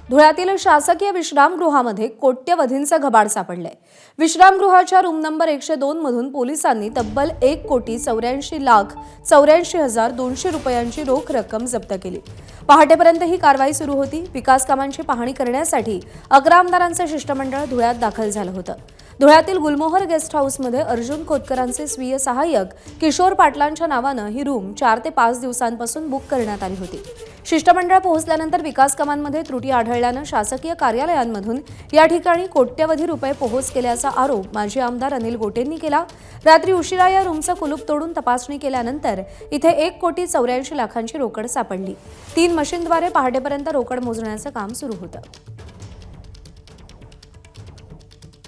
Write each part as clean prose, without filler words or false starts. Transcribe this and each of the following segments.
धुळ्यातील शासकीय विश्रामगृहामध्ये कोट्यवधींचे घबाड सापडले। विश्रामगृहाच्या room number 102 मधून पोलिसांनी तब्बल 1,84,84,200 रुपयांची रोख रक्कम जप्त केली। पहाटेपर्यंत ही कारवाई सुरू होती। विकास कामांची पाहणी करण्यासाठी 11 आमदारांचे शिष्टमंडळ धुळ्यात दाखल झालं होतं। धुळ्यातील गुलमोहर गेस्ट हाऊसमध्ये अर्जुन खोतकरांचे स्वीय सहाय्यक किशोर पाटलांच्या नावाने ही रूम 4 ते 5 दिवसांपासून बुक करण्यात आली होती। शिष्टमंडळ पोहोचल्यानंतर विकास कामांमध्ये त्रुटी आढळल्याने शासकीय कार्यालयांमधून या ठिकाणी कोट्यवधी रुपये पोहोच केल्याचा आरोप माजी आमदार अनिल गोटेंनी केला। रात्री उशिरा या रूमचं कुलूप तोडून तपासणी केल्यानंतर इथे 1,84,00,000ची रोकड सापडली। 3 मशीनद्वारे पहाटेपर्यंत रोकड मोजण्याचं काम सुरू होतं।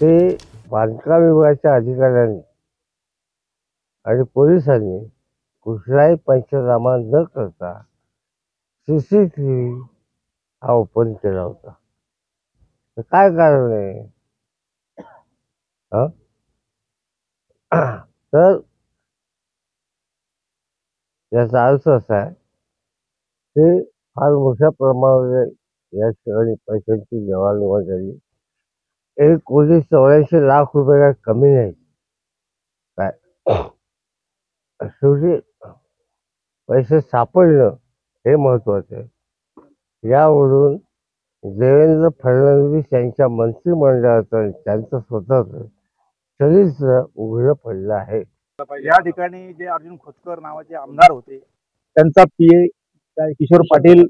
ते बांधकाम विभागाच्या अधिकाऱ्यांनी आणि पोलिसांनी कुठलाही पंचनामा न करता CCTV हा ओपन केला होता। तर काय कारण आहे? तर याचा अर्थ असा आहे की फार मोठ्या प्रमाणावर या ठिकाणी पैशांची देवाणघेवाण झाली। 1,84,00,000 रुपये काय कमी नाही। काय शेवटी पैसे सापडणं हे महत्वाचं आहे। यावरून देवेंद्र फडणवीस यांच्या मंत्रिमंडळाचं त्यांचं स्वतःचं चरित्र उघडं पडलं आहे। या ठिकाणी जे अर्जुन खोतकर नावाचे आमदार होते त्यांचा PA किशोर पाटील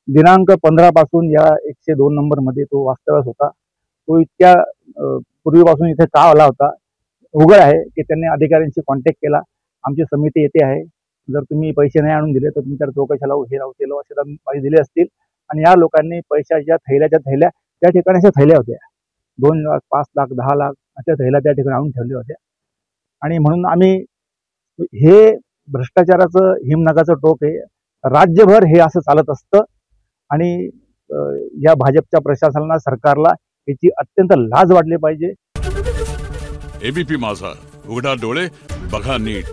दिनांक 15 पासून या 102 नंबर मध्ये तो वास्तव्यास होता। तो इतक्या पूर्वीपासून इथे का आला होता उघड आहे की त्यांनी अधिकाऱ्यांशी कॉन्टॅक्ट केला। आमची समिती येते आहे, जर तुम्ही पैसे नाही आणून दिले तर तुमच्या चौकशाला उभे राहू ते असे पैसे दिले असतील। आणि या लोकांनी पैशाच्या थैल्या त्या ठिकाणी अशा थैल्या होत्या 2 लाख 5 लाख 10 लाख अशा थैल्या त्या ठिकाणी आणून ठेवल्या होत्या। आणि म्हणून आम्ही हे भ्रष्टाचाराचं हिमनगाचं टोक आहे। राज्यभर हे असं चालत असतं आणि या भाजपच्या प्रशासनाला सरकारला याची अत्यंत लाज वाटली पाहिजे। ABP माझा, उघडा डोळे बघा नीट।